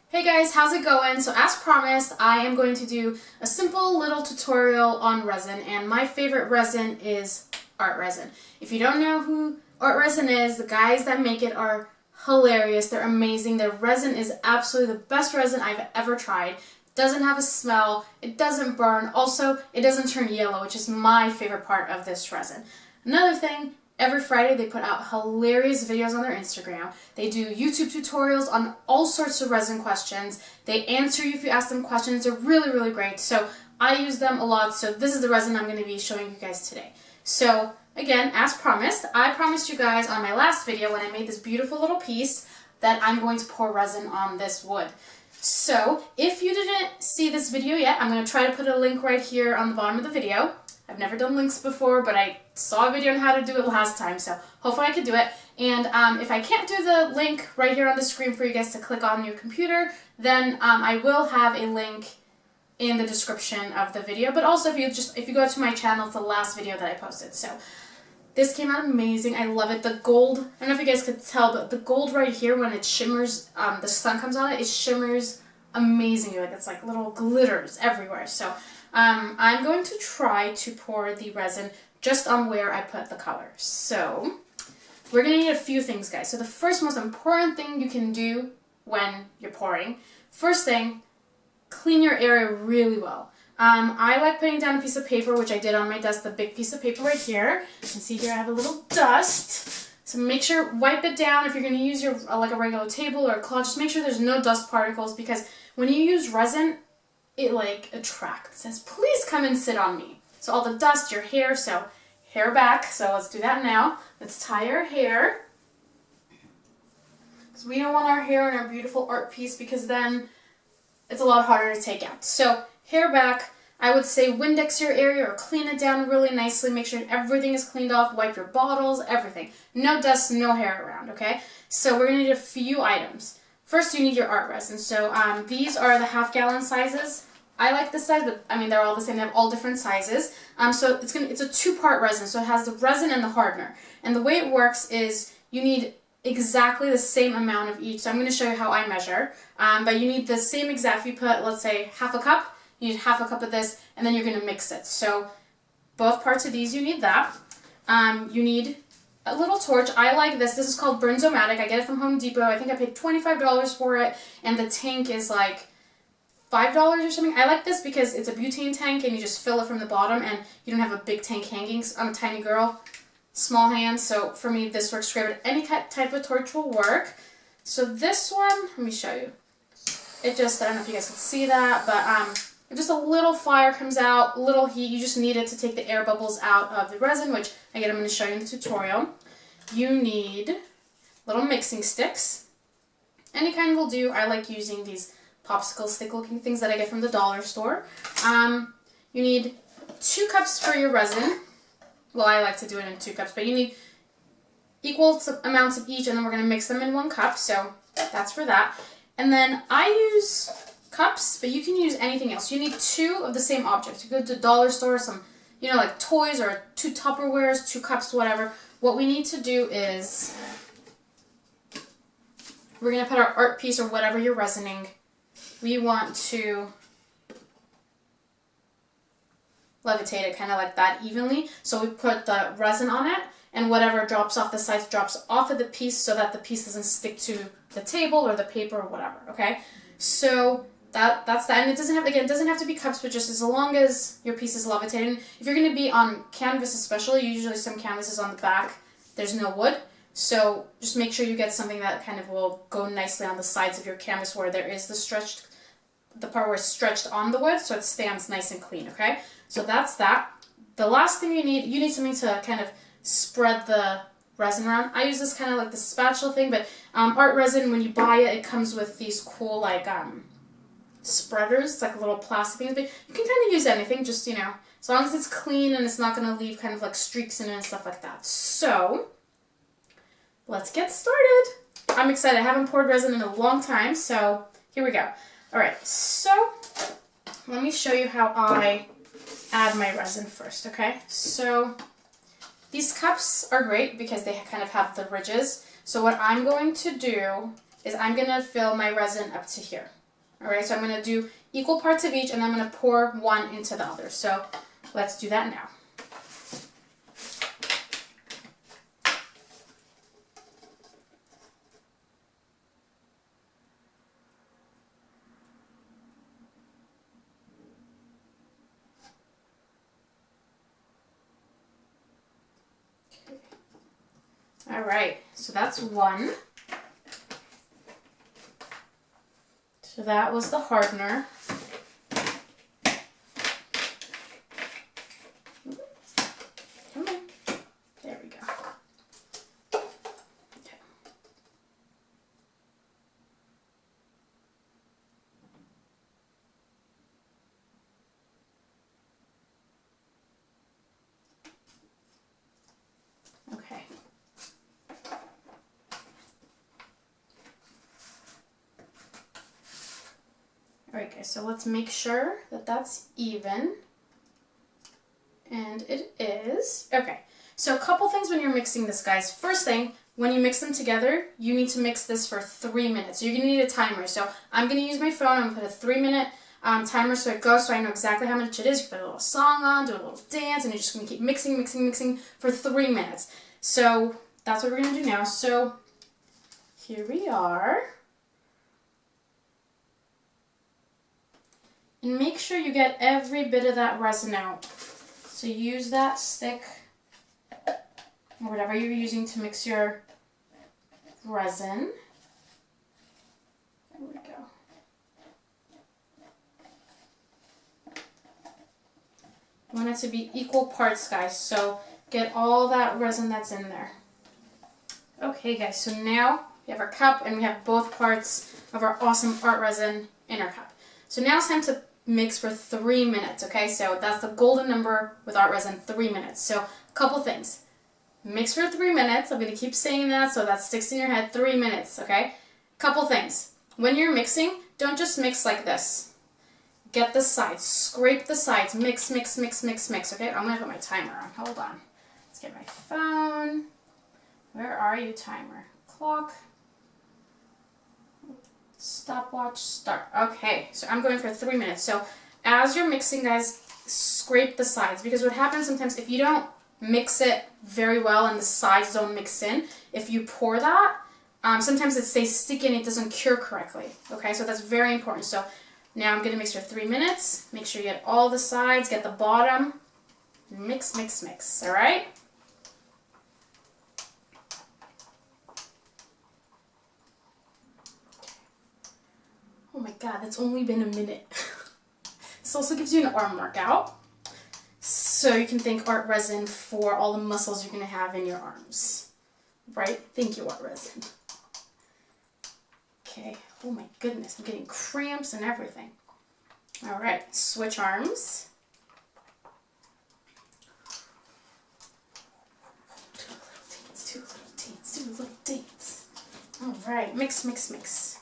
Hey guys, how's it going? So as promised, I am going to do a simple little tutorial on resin, and my favorite resin is art resin. If you don't know who art resin is, the guys that make it are hilarious. They're amazing. Their resin is absolutely the best resin I've ever tried. It doesn't have a smell, it doesn't burn, also it doesn't turn yellow, which is my favorite part of this resin. Another thing, every Friday they put out hilarious videos on their Instagram. They do YouTube tutorials on all sorts of resin questions. They answer you if you ask them questions. They're really, really great. So I use them a lot. So this is the resin I'm going to be showing you guys today. So again, as promised, I promised you guys on my last video when I made this beautiful little piece that I'm going to pour resin on this wood. So if you didn't see this video yet, I'm going to try to put a link right here on the bottom of the video. I've never done links before, but I saw a video on how to do it last time, so hopefully I could do it. And if I can't do the link right here on the screen for you guys to click on your computer, then I will have a link in the description of the video. But also if you go to my channel, it's the last video that I posted. So this came out amazing. I love it. The gold, I don't know if you guys could tell, but the gold right here, when it shimmers, the sun comes on it, it shimmers amazingly. Like it's like little glitters everywhere. So I'm going to try to pour the resin just on where I put the color. So we're going to need a few things, guys. So the first most important thing you can do when you're pouring, first thing, clean your area really well. I like putting down a piece of paper, which I did on my desk, the big piece of paper right here. You can see here I have a little dust. So make sure, wipe it down. If you're going to use your like a regular table or a cloth, just make sure there's no dust particles, because when you use resin, it like attracts. It says, please come and sit on me. So all the dust, your hair, so hair back. So let's do that now. Let's tie our hair. Because we don't want our hair in our beautiful art piece, because then it's a lot harder to take out. So hair back, I would say Windex your area or clean it down really nicely. Make sure everything is cleaned off. Wipe your bottles, everything. No dust, no hair around, okay? So we're going to need a few items. First, you need your art resin. So these are the half-gallon sizes. I like this size, but I mean they're all the same. They have all different sizes. So it's a two-part resin. So it has the resin and the hardener. And the way it works is you need exactly the same amount of each. So I'm going to show you how I measure. But you need the same exact. If you put, let's say, half a cup, you need half a cup of this, and then you're going to mix it. So both parts of these, you need that. You need a little torch. I like this. This is called Burnzomatic. I get it from Home Depot. I think I paid $25 for it, and the tank is like $5 or something. I like this because it's a butane tank, and you just fill it from the bottom, and you don't have a big tank hanging. I'm a tiny girl, small hands, so for me this works great, but any type of torch will work. So this one, let me show you. It just, I don't know if you guys can see that, but just a little fire comes out, little heat. You just need it to take the air bubbles out of the resin, which, again, I'm going to show you in the tutorial. You need little mixing sticks. Any kind will do. I like using these popsicle stick looking things that I get from the dollar store. You need 2 cups for your resin. Well, I like to do it in 2 cups, but you need equal amounts of each, and then we're going to mix them in 1 cup, so that's for that. And then I use cups, but you can use anything else. You need 2 of the same object. You go to the dollar store, some, you know, like toys or 2 Tupperwares, 2 cups, whatever. What we need to do is we're going to put our art piece or whatever you're resining. We want to levitate it kind of like that evenly. So we put the resin on it, and whatever drops off the sides drops off of the piece so that the piece doesn't stick to the table or the paper or whatever, okay? So that's that, and it doesn't have to be cups, but just as long as your piece is levitating. If you're going to be on canvas especially, usually some canvases on the back, there's no wood, so just make sure you get something that kind of will go nicely on the sides of your canvas where there is the part where it's stretched on the wood, so it stands nice and clean, okay? So that's that. The last thing you need something to kind of spread the resin around. I use this kind of like the spatula thing, but art resin, when you buy it, it comes with these cool like spreaders. It's like little plastic things, but you can kind of use anything, just, you know, as long as it's clean and it's not going to leave kind of like streaks in it and stuff like that. So let's get started. I'm excited. I haven't poured resin in a long time, so here we go. Alright, so let me show you how I add my resin first, okay? So these cups are great because they kind of have the ridges. So what I'm going to do is I'm going to fill my resin up to here. All right, so I'm going to do equal parts of each, and I'm going to pour one into the other. So let's do that now. All right, so that's one. So that was the hardener. Come on. There we go. Okay. Okay. Alright guys, so let's make sure that that's even. And it is. Okay, so a couple things when you're mixing this, guys. First thing, when you mix them together, you need to mix this for 3 minutes. You're going to need a timer. So I'm going to use my phone. I'm going to put a 3-minute timer so it goes, so I know exactly how much it is. You put a little song on, do a little dance, and you're just going to keep mixing, mixing, mixing for 3 minutes. So that's what we're going to do now. So here we are. And make sure you get every bit of that resin out. So use that stick or whatever you're using to mix your resin. There we go. You want it to be equal parts, guys. So get all that resin that's in there. Okay, guys, so now we have our cup and we have both parts of our awesome art resin in our cup. So now it's time to mix for 3 minutes, okay? So that's the golden number with art resin, 3 minutes. So a couple things. Mix for 3 minutes. I'm going to keep saying that so that sticks in your head. 3 minutes, okay? Couple things. When you're mixing, don't just mix like this. Get the sides. Scrape the sides. Mix, mix, mix, mix, mix, okay? I'm going to put my timer on. Hold on. Let's get my phone. Where are you, timer? Clock. Stopwatch, start. Okay, so I'm going for 3 minutes. So as you're mixing, guys, scrape the sides, because what happens sometimes if you don't mix it very well and the sides don't mix in, if you pour that, sometimes it stays sticky and it doesn't cure correctly. Okay, so that's very important. So now I'm going to mix for 3 minutes. Make sure you get all the sides, get the bottom. Mix, mix, mix. All right? Oh my god, that's only been a minute. This also gives you an arm workout. So you can thank art resin for all the muscles you're going to have in your arms. Right? Thank you, art resin. Okay. Oh my goodness, I'm getting cramps and everything. Alright, switch arms. Do a little dance, do a little dance. Alright, mix, mix, mix.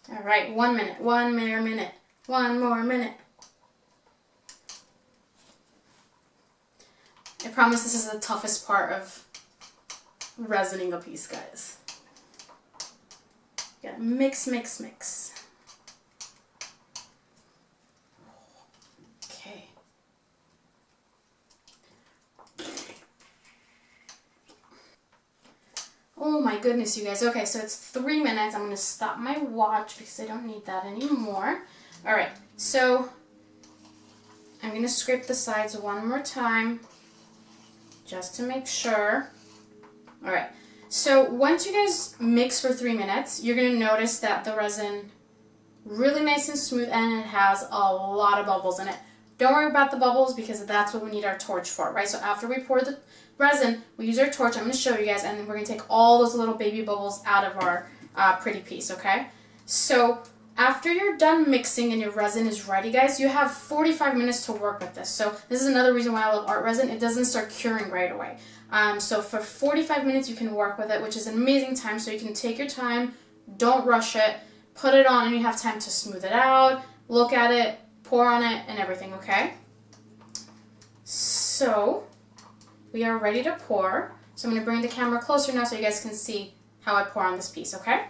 All right, 1 minute, one more minute, one more minute. I promise this is the toughest part of resining a piece, guys. You gotta mix, mix, mix. Okay. Oh my goodness, you guys. Okay, so it's 3 minutes. I'm going to stop my watch because I don't need that anymore. All right, so I'm going to scrape the sides one more time just to make sure. All right, so once you guys mix for 3 minutes, you're going to notice that the resin really nice and smooth and it has a lot of bubbles in it. Don't worry about the bubbles because that's what we need our torch for, right? So after we pour the resin, we use our torch. I'm going to show you guys, and then we're going to take all those little baby bubbles out of our pretty piece, okay? So after you're done mixing and your resin is ready, guys, you have 45 minutes to work with this. So this is another reason why I love art resin. It doesn't start curing right away. So for 45 minutes, you can work with it, which is an amazing time. So you can take your time, don't rush it, put it on, and you have time to smooth it out, look at it, pour on it, and everything, okay? So we are ready to pour. So I'm going to bring the camera closer now so you guys can see how I pour on this piece, okay?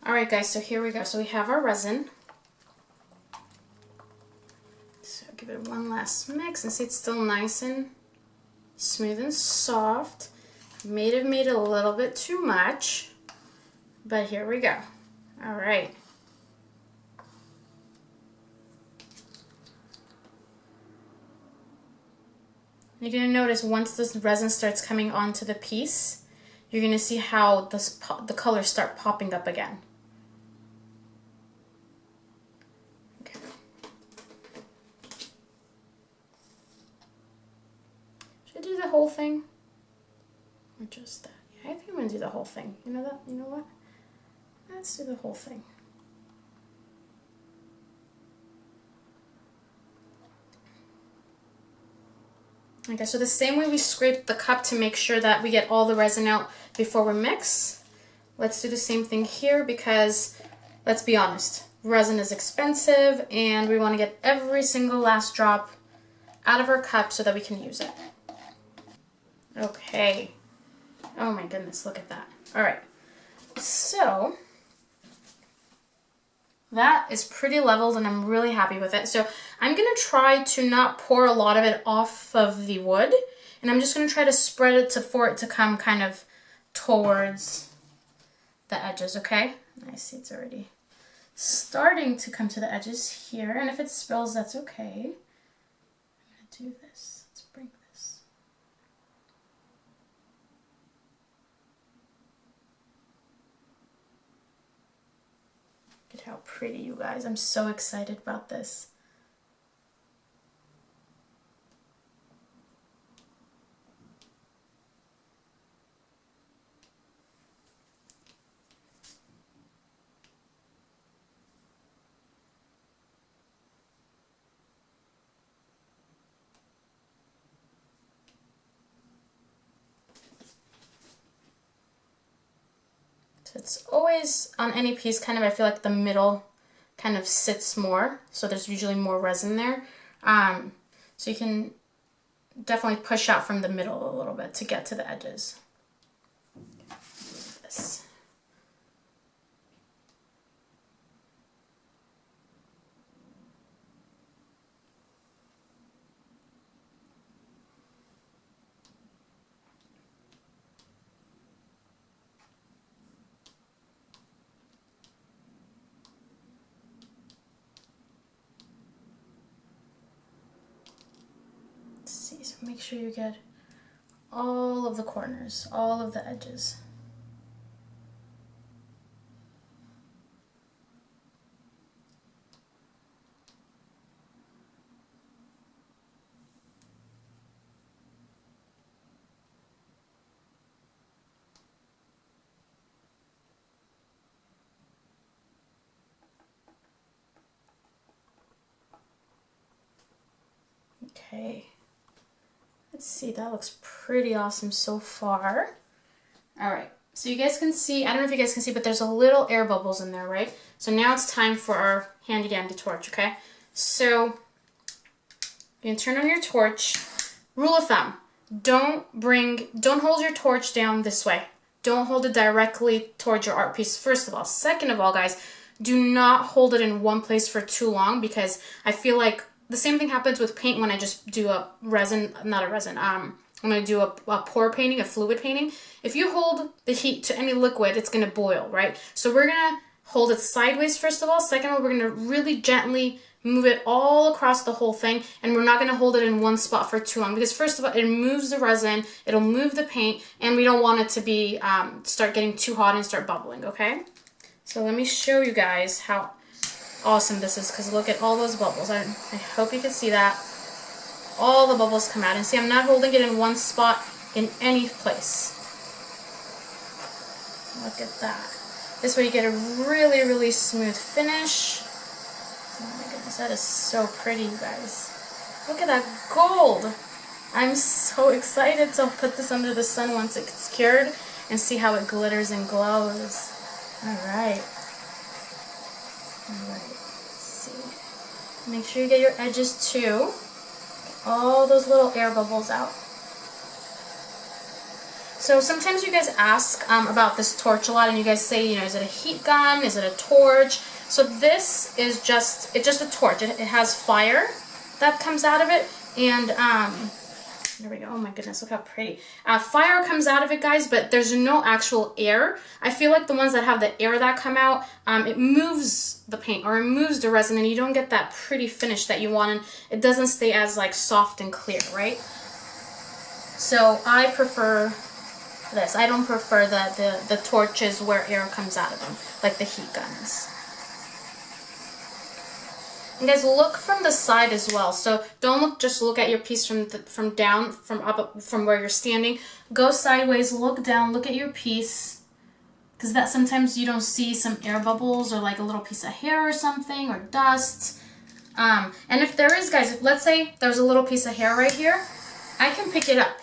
Alright guys, so here we go. So we have our resin. So give it one last mix and see it's still nice and smooth and soft. May have made a little bit too much, but here we go. Alright. You're going to notice once this resin starts coming onto the piece, you're going to see how the colors start popping up again. Okay. Should I do the whole thing? Or just that? Yeah, I think I'm going to do the whole thing. You know that? You know what? Let's do the whole thing. Okay, so the same way we scrape the cup to make sure that we get all the resin out before we mix, let's do the same thing here because, let's be honest, resin is expensive and we want to get every single last drop out of our cup so that we can use it. Okay. Oh my goodness, look at that. All right. So that is pretty leveled and I'm really happy with it. So I'm going to try to not pour a lot of it off of the wood. And I'm just going to try to spread it for it to come kind of towards the edges, okay? I see it's already starting to come to the edges here. And if it spills, that's okay. I'm going to do this. Let's bring this. Look at how pretty, you guys. I'm so excited about this. It's always, on any piece, kind of, I feel like the middle kind of sits more, so there's usually more resin there. So you can definitely push out from the middle a little bit to get to the edges. This. So make sure you get all of the corners, all of the edges. Okay. Let's see, that looks pretty awesome so far. All right, so you guys can see, I don't know if you guys can see, but there's a little air bubbles in there, right? So now it's time for our handy dandy torch, okay? So you can turn on your torch. Rule of thumb, don't hold your torch down this way. Don't hold it directly towards your art piece, first of all. Second of all, guys, do not hold it in one place for too long because I feel like the same thing happens with paint when I just do a resin, not a resin, when I do a pour painting, a fluid painting. If you hold the heat to any liquid, it's going to boil, right? So we're going to hold it sideways first of all. Second of all, we're going to really gently move it all across the whole thing, and we're not going to hold it in one spot for too long because first of all, it moves the resin, it'll move the paint, and we don't want it to be, start getting too hot and start bubbling, okay? So let me show you guys how awesome this is because look at all those bubbles. I hope you can see that. All the bubbles come out. And see, I'm not holding it in one spot in any place. Look at that. This way you get a really, really smooth finish. Oh my goodness, that is so pretty, you guys. Look at that gold. I'm so excited to put this under the sun once it's cured and see how it glitters and glows. Alright. Alright, let's see. Make sure you get your edges too. All those little air bubbles out. So sometimes you guys ask about this torch a lot, and you guys say, you know, is it a heat gun? Is it a torch? So this is just a torch. It has fire that comes out of it, and there we go. Oh my goodness, look how pretty. Fire comes out of it, guys, but there's no actual air. I feel like the ones that have the air that come out, it moves the paint or it moves the resin, and you don't get that pretty finish that you want, and it doesn't stay as like soft and clear, right? So I prefer this. I don't prefer the torches where air comes out of them, like the heat guns. And guys, look from the side as well. So don't just look at your piece from down, from where you're standing. Go sideways, look down, look at your piece, because that sometimes you don't see some air bubbles or like a little piece of hair or something or dust. And if there is, guys, let's say there's a little piece of hair right here, I can pick it up.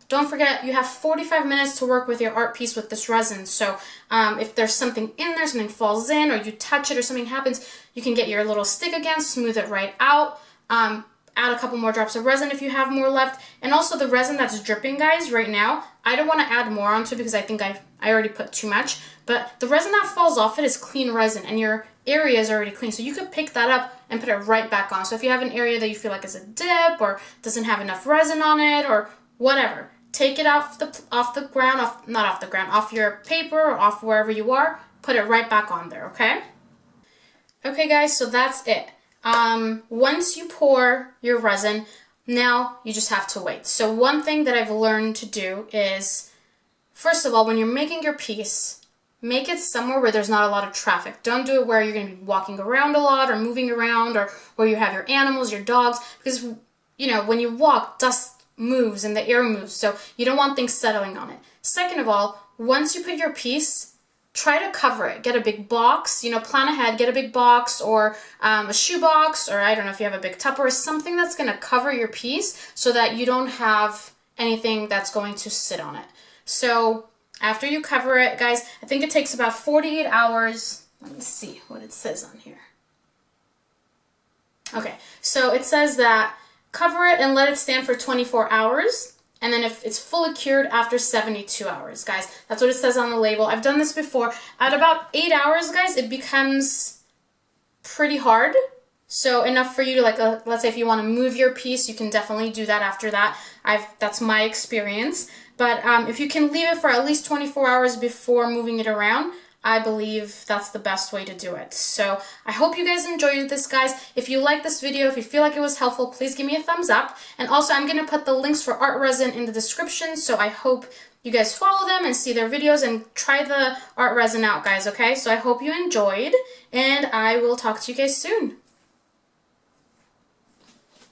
Don't forget, you have 45 minutes to work with your art piece with this resin. So if there's something in there, something falls in, or you touch it or something happens, you can get your little stick again, smooth it right out, add a couple more drops of resin if you have more left. And also the resin that's dripping, guys, right now, I don't want to add more onto it because I think I already put too much. But the resin that falls off it is clean resin, and your area is already clean. So you could pick that up and put it right back on. So if you have an area that you feel like is a dip or doesn't have enough resin on it or whatever, take it off the ground, off your paper or off wherever you are, put it right back on there, okay? Okay guys, so that's it. Once you pour your resin, now you just have to wait. So one thing that I've learned to do is, first of all, when you're making your piece, make it somewhere where there's not a lot of traffic. Don't do it where you're going to be walking around a lot or moving around, or where you have your animals, your dogs, because, you know, when you walk, dust moves and the air moves, so you don't want things settling on it. Second of all, once you put your piece, try to cover it. Get a big box, you know, plan ahead, get a big box or a shoe box, or I don't know if you have a big Tupperware, something that's going to cover your piece so that you don't have anything that's going to sit on it. So after you cover it, guys, I think it takes about 48 hours. Let me see what it says on here. Okay, so it says that cover it and let it stand for 24 hours, and then if it's fully cured after 72 hours, guys. That's what it says on the label. I've done this before. At about 8 hours, guys, it becomes pretty hard. So enough for you to, like, let's say if you want to move your piece, you can definitely do that after that. That's my experience. But if you can leave it for at least 24 hours before moving it around, I believe that's the best way to do it. So I hope you guys enjoyed this, guys. If you like this video, if you feel like it was helpful, please give me a thumbs up. And also, I'm going to put the links for Art Resin in the description, so I hope you guys follow them and see their videos and try the Art Resin out, guys, okay? So I hope you enjoyed, and I will talk to you guys soon.